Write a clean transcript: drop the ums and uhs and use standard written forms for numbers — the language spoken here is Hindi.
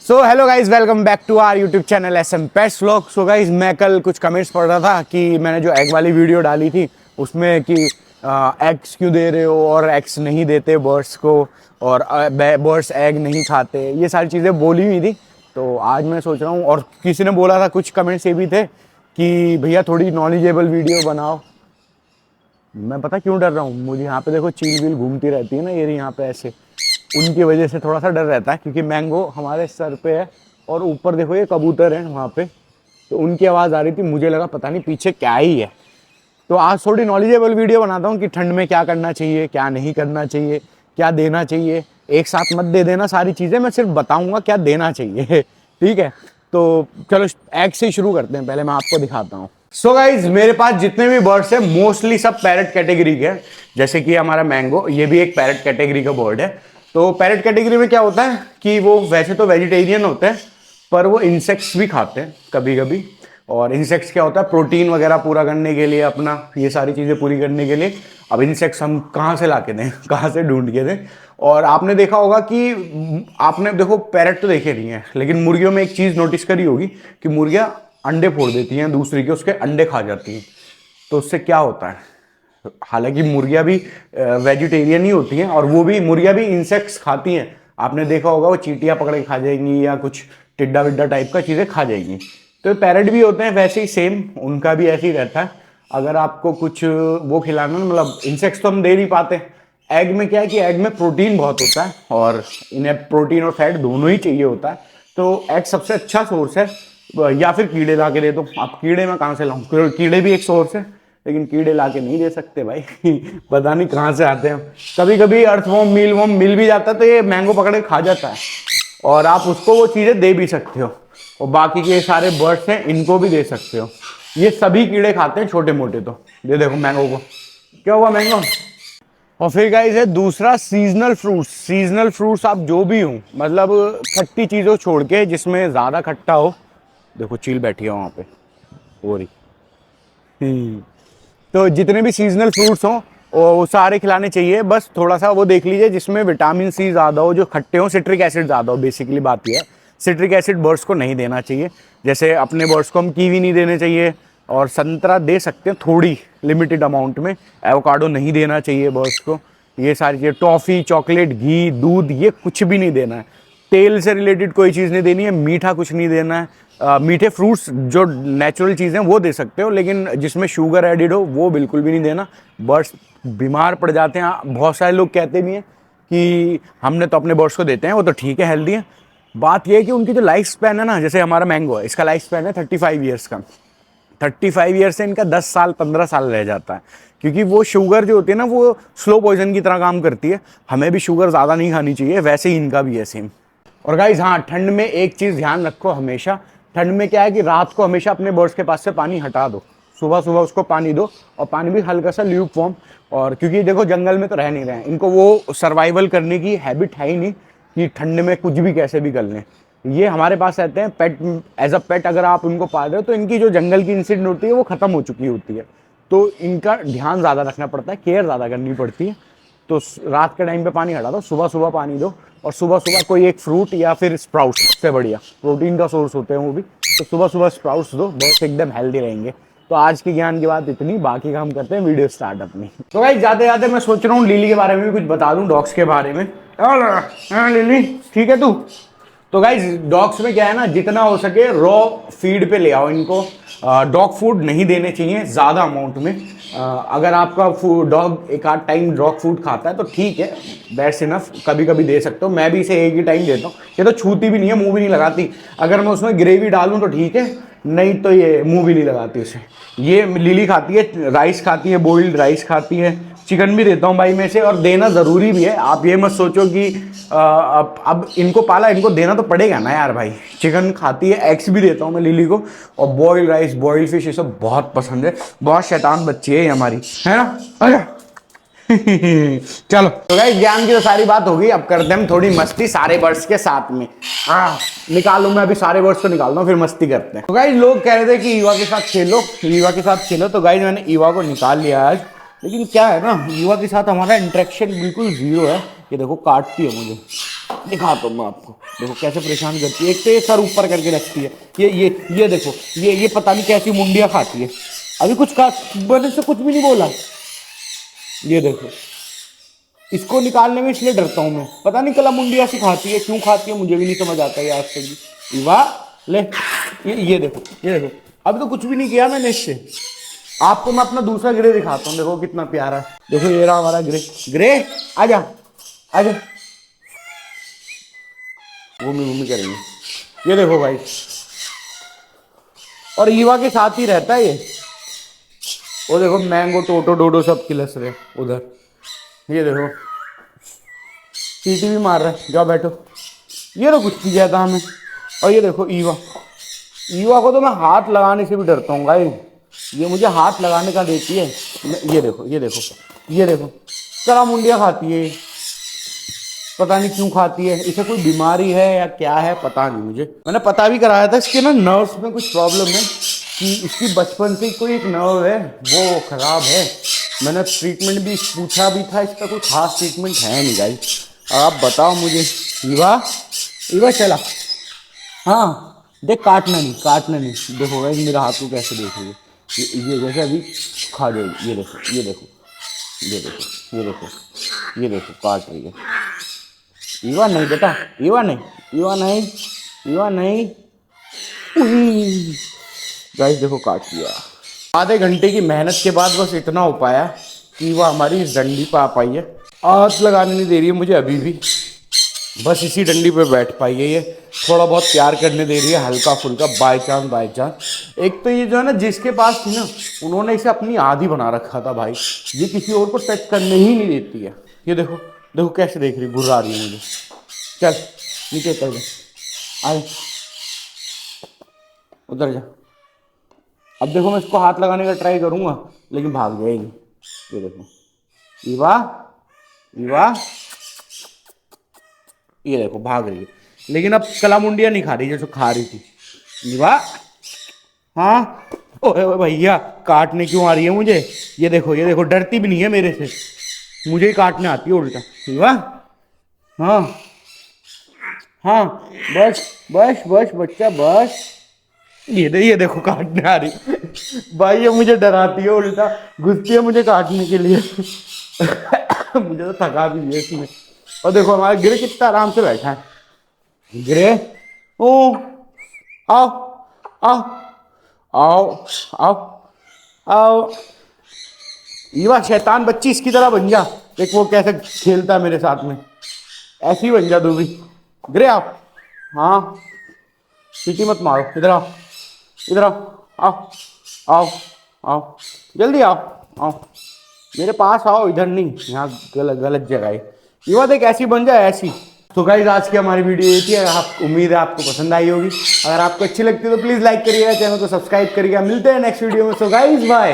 So hello guys, welcome back to our YouTube channel SM Pets Vlog। So guys, मैं कल कुछ कमेंट्स पढ़ रहा था कि मैंने जो एग वाली वीडियो डाली थी उसमें कि एग्स क्यों दे रहे हो और एग्स नहीं देते बर्ड्स को, और बर्ड्स एग नहीं खाते, ये सारी चीज़ें बोली हुई थी। तो आज मैं सोच रहा हूँ, और किसी ने बोला था, कुछ कमेंट्स ये भी थे कि भैया थोड़ी नॉलेजेबल वीडियो बनाओ। मैं पता क्यों डर रहा हूँ, मुझे यहाँ पे देखो चील वील घूमती रहती है ना, ये यहाँ पे ऐसे, उनकी वजह से थोड़ा सा डर रहता है क्योंकि मैंगो हमारे सर पे है और ऊपर देखो ये कबूतर हैं वहाँ पे, तो उनकी आवाज़ आ रही थी, मुझे लगा पता नहीं पीछे क्या ही है। तो आज थोड़ी नॉलेजेबल वीडियो बनाता हूँ कि ठंड में क्या करना चाहिए, क्या नहीं करना चाहिए, क्या देना चाहिए। एक साथ मत दे देना सारी चीज़ें, मैं सिर्फ बताऊँगा क्या देना चाहिए। ठीक है, तो चलो एग से ही शुरू करते हैं। पहले मैं आपको दिखाता हूँ। सो गाइज, मेरे पास जितने भी बर्ड्स हैं मोस्टली सब पैरट कैटेगरी के हैं। जैसे कि हमारा मैंगो, ये भी एक पैरट कैटेगरी का बर्ड है। तो पैरट कैटेगरी में क्या होता है कि वो वैसे तो वेजिटेरियन होते हैं, पर वो इंसेक्ट्स भी खाते हैं कभी कभी। और इंसेक्ट्स क्या होता है, प्रोटीन वगैरह पूरा करने के लिए, अपना ये सारी चीज़ें पूरी करने के लिए। अब इंसेक्ट्स हम कहाँ से ला के दें, कहाँ से ढूंढ के दें। और आपने देखा होगा कि आपने देखो पैरट तो देखे नहीं है, लेकिन मुर्गियों में एक चीज़ नोटिस करी होगी कि मुर्गियाँ अंडे फोड़ देती हैं दूसरी के, उसके अंडे खा जाती हैं। तो उससे क्या होता है, हालांकि मुर्गियाँ भी वेजिटेरियन ही होती हैं और वो भी मुर्गियाँ भी इंसेक्ट्स खाती हैं। आपने देखा होगा वो चींटियाँ पकड़ के खा जाएंगी या कुछ टिड्डा विड्डा टाइप का चीज़ें खा जाएंगी। तो पैरट भी होते हैं वैसे ही, सेम उनका भी ऐसे ही रहता है। अगर आपको कुछ वो खिलाना, मतलब इंसेक्ट्स तो हम दे नहीं पाते। एग में क्या है कि एग में प्रोटीन बहुत होता है और इन्हें प्रोटीन और फैट दोनों ही चाहिए होता है। तो एग सबसे अच्छा सोर्स है। या फिर कीड़े ला के दे दो। आप कीड़े में कहाँ से लाऊं, कीड़े भी एक सोर्स है, लेकिन कीड़े ला के नहीं दे सकते भाई। पता नहीं कहाँ से आते हैं। कभी कभी अर्थवॉर्म मील वॉर्म मिल भी जाता है तो ये मैंगो पकड़ के खा जाता है, और आप उसको वो चीज़ें दे भी सकते हो। और बाकी के सारे बर्ड्स हैं इनको भी दे सकते हो। ये सभी कीड़े खाते हैं छोटे मोटे। तो ये देखो मैंगो को क्या हुआ, मैंगो। और फिर गाइस है दूसरा, सीजनल फ्रूट्स। सीजनल फ्रूट्स आप जो भी हो, मतलब खट्टी चीज़ों छोड़ के, जिसमें ज़्यादा खट्टा हो। देखो चील बैठी है वहाँ पे, हो रही। तो जितने भी सीजनल फ्रूट्स हों वो सारे खिलाने चाहिए। बस थोड़ा सा वो देख लीजिए जिसमें विटामिन सी ज़्यादा हो, जो खट्टे हो, सिट्रिक एसिड ज़्यादा हो। बेसिकली बात यह है, सिट्रिक एसिड बर्ड्स को नहीं देना चाहिए। जैसे अपने बर्ड्स को हम कीवी नहीं देने चाहिए, और संतरा दे सकते हैं थोड़ी लिमिटेड अमाउंट में। एवोकाडो नहीं देना चाहिए बर्ड्स को। ये सारी चीज़ें, टॉफ़ी, चॉकलेट, घी, दूध, ये कुछ भी नहीं देना है। तेल से रिलेटेड कोई चीज़ नहीं देनी है। मीठा कुछ नहीं देना है। मीठे फ्रूट्स जो नेचुरल चीज़ें वो दे सकते हो, लेकिन जिसमें शुगर एडिड हो वो बिल्कुल भी नहीं देना। बर्ड्स बीमार पड़ जाते हैं। बहुत सारे लोग कहते भी हैं कि हमने तो अपने बर्ड्स को देते हैं, वो तो ठीक है, हेल्दी है। बात यह है कि उनकी जो लाइफ स्पैन है ना, जैसे हमारा मैंगो है, इसका लाइफ स्पैन है 35 ईयर्स का। 35 ईयर से इनका 10 साल 15 साल रह जाता है, क्योंकि वो शुगर जो होती है ना, वो स्लो पॉइजन की तरह काम करती है। हमें भी शुगर ज़्यादा नहीं खानी चाहिए, वैसे ही इनका भी है सेम। और गाइज हाँ, ठंड में एक चीज़ ध्यान रखो हमेशा। ठंड में क्या है कि रात को हमेशा अपने बर्ड्स के पास से पानी हटा दो। सुबह सुबह उसको पानी दो, और पानी भी हल्का सा ल्यूक वार्म। और क्योंकि देखो जंगल में तो रह नहीं रहे हैं, इनको वो सर्वाइवल करने की हैबिट है ही नहीं कि ठंड में कुछ भी कैसे भी कर लें। ये हमारे पास रहते हैं पेट, एज अ पेट अगर आप उनको पाल रहे हो तो इनकी जो जंगल की इंस्टिंक्ट होती है वो ख़त्म हो चुकी होती है। तो इनका ध्यान ज़्यादा रखना पड़ता है, केयर ज़्यादा करनी पड़ती है। तो रात के टाइम पे पानी हटा दो, सुबह सुबह पानी दो, और सुबह सुबह कोई एक फ्रूट या फिर स्प्राउट्स, सबसे बढ़िया प्रोटीन का सोर्स होते हैं वो भी। तो सुबह सुबह स्प्राउट्स दो, बहुत एकदम हेल्दी रहेंगे। तो आज की ज्ञान की बात इतनी, बाकी का हम करते हैं वीडियो स्टार्ट अपनी। तो भाई जाते जाते मैं सोच रहा हूँ लिली के बारे में भी कुछ बता दूँ, डॉग्स के बारे में। लिली ठीक है तू। तो गाइज डॉग्स में क्या है ना, जितना हो सके रॉ फीड पे ले आओ इनको। डॉग फूड नहीं देने चाहिए ज़्यादा अमाउंट में। अगर आपका डॉग एक आध टाइम डॉग फूड खाता है तो ठीक है, दैट्स इनफ, कभी कभी दे सकते हो। मैं भी इसे एक ही टाइम देता हूँ। ये तो छूती भी नहीं है, मुंह भी नहीं लगाती। अगर मैं उसमें ग्रेवी डालूँ तो ठीक है, नहीं तो ये मुंह भी नहीं लगाती उसे। ये लिली खाती है, राइस खाती है, बॉइल्ड राइस खाती है। चिकन भी देता हूँ भाई में से, और देना ज़रूरी भी है। आप ये मत सोचो कि अब इनको पाला, इनको देना तो पड़ेगा ना यार भाई। चिकन खाती है, एग्स भी देता हूँ मैं लिली को, और बॉइल्ड राइस, बॉइल्ड फिश, ये सब बहुत पसंद है। बहुत शैतान बच्ची है ये हमारी, है ना। अरे चलो तो गाइस, ज्ञान की तो सारी बात होगी, अब करते हैं हम थोड़ी मस्ती सारे बर्ड्स के साथ में। हाँ निकालू, मैं अभी सारे बर्ड्स को निकालता हूँ, फिर मस्ती करते हैं। तो गाइस लोग कह रहे थे कि ईवा के साथ खेलो, ईवा के साथ खेलो। तो गाइस मैंने ईवा को निकाल लिया आज, लेकिन क्या है ना, ईवा के साथ हमारा इंटरेक्शन बिल्कुल जीरो है। ये देखो काटती है मुझे, दिखाता हूँ मैं आपको, देखो कैसे परेशान करती है। एक तो ये सर ऊपर करके रखती है, ये देखो, ये पता नहीं कैसी मुंडिया खाती है। अभी कुछ का मैंने से कुछ भी नहीं बोला। ये देखो, इसको निकालने में इसलिए डरता हूँ मैं, पता नहीं कला मुंडिया सी खाती है, क्यों खाती है मुझे भी नहीं समझ आता है आज तक भी। वाह ले, ये देखो, ये देखो, अभी तो कुछ भी नहीं किया मैंने इससे। आपको मैं अपना दूसरा ग्रे दिखाता हूँ, देखो कितना प्यारा है। देखो ये रहा हमारा ग्रे। ग्रे आजा, आजा, घूमी घूमी करेंगे। ये देखो भाई, और ईवा के साथ ही रहता है ये। वो देखो मैंगो टोटो डोडो सब खिलस रहे उधर। ये देखो सीटी भी मार रहा है, जाओ बैठो। ये तो कुछ नहीं कहता हमें। और ये देखो ईवा, ईवा को तो मैं हाथ लगाने से भी डरता हूँ भाई, ये मुझे हाथ लगाने का देती है। ये देखो, ये देखो, ये देखो, कड़ा मुंडिया खाती है, पता नहीं क्यों खाती है। इसे कोई बीमारी है या क्या है पता नहीं मुझे। मैंने पता भी कराया था, इसके ना नर्व्स में कुछ प्रॉब्लम है, कि इसकी बचपन से कोई एक नर्व है वो खराब है। मैंने ट्रीटमेंट भी पूछा भी था, इसका कोई खास ट्रीटमेंट है नहीं गाइस। आप बताओ मुझे। ईवा, ईवा चला, हाँ देख, काटना नहीं, काटना नहीं। देखो गाइस मेरा हाथ को कैसे देख रही है, ये जैसे अभी खा जाएगी। ये देखो, ये देखो, ये देखो, ये देखो, ये देखो काट रही है। ईवा नहीं बेटा, ईवा नहीं, ईवा नहीं, ईवा नहीं। गाइस देखो काट दिया। आधे घंटे की मेहनत के बाद बस इतना हो पाया कि ईवा हमारी इस डंडी पर आ पाई है। हाथ लगाने नहीं दे रही है मुझे अभी भी, बस इसी डंडी पे बैठ पाई है। ये थोड़ा बहुत प्यार करने दे रही है हल्का फुल्का, बाई चांस बाई चांस। एक तो ये जो है ना जिसके पास थी ना, उन्होंने इसे अपनी आदि बना रखा था भाई, ये किसी और को टच करने ही नहीं देती है। ये देखो, देखो कैसे देख रही, घुरा रही है मुझे। चल नीचे उतर जा, आए उतर जा। अब देखो मैं इसको हाथ लगाने का ट्राई करूंगा लेकिन भाग जाएगी। ये देखो ईवा, ईवा, ये देखो भाग रही है। लेकिन अब कला मुंडिया नहीं खा रही जैसे खा रही थी। ईवा, हाँ ओए ओए भैया, काटने क्यों आ रही है मुझे। ये देखो, ये देखो, डरती भी नहीं है मेरे से, मुझे ही काटने आती है उल्टा। ईवा, हाँ हाँ, बस बस बस बच्चा बस। ये देखो काटने आ रही भाई, ये मुझे डराती है उल्टा, घुसती है मुझे काटने के लिए। मुझे तो थका भी है इसमें। और देखो हमारा गिरे कितना आराम से बैठा है। गिरे, ओ आओ आओ आओ आओ आओ। ईवा शैतान बच्ची इसकी तरह बन जा, देख वो कैसे खेलता है मेरे साथ में, ऐसे ही बन जा तू भी। गिरे आप, हाँ सीटी मत मारो, इधर आओ, इधर आओ, आओ आओ आओ, जल्दी आओ, आओ मेरे पास आओ, इधर नहीं, यहाँ गलत गलत जगह है। ईवा देख ऐसी बन जाए, ऐसी। तो गाइस आज की हमारी वीडियो ये थी, आप उम्मीद है आपको पसंद आई होगी। अगर आपको अच्छी लगती है तो प्लीज लाइक करिएगा, चैनल को सब्सक्राइब करिएगा। मिलते हैं नेक्स्ट वीडियो में। So guys bye.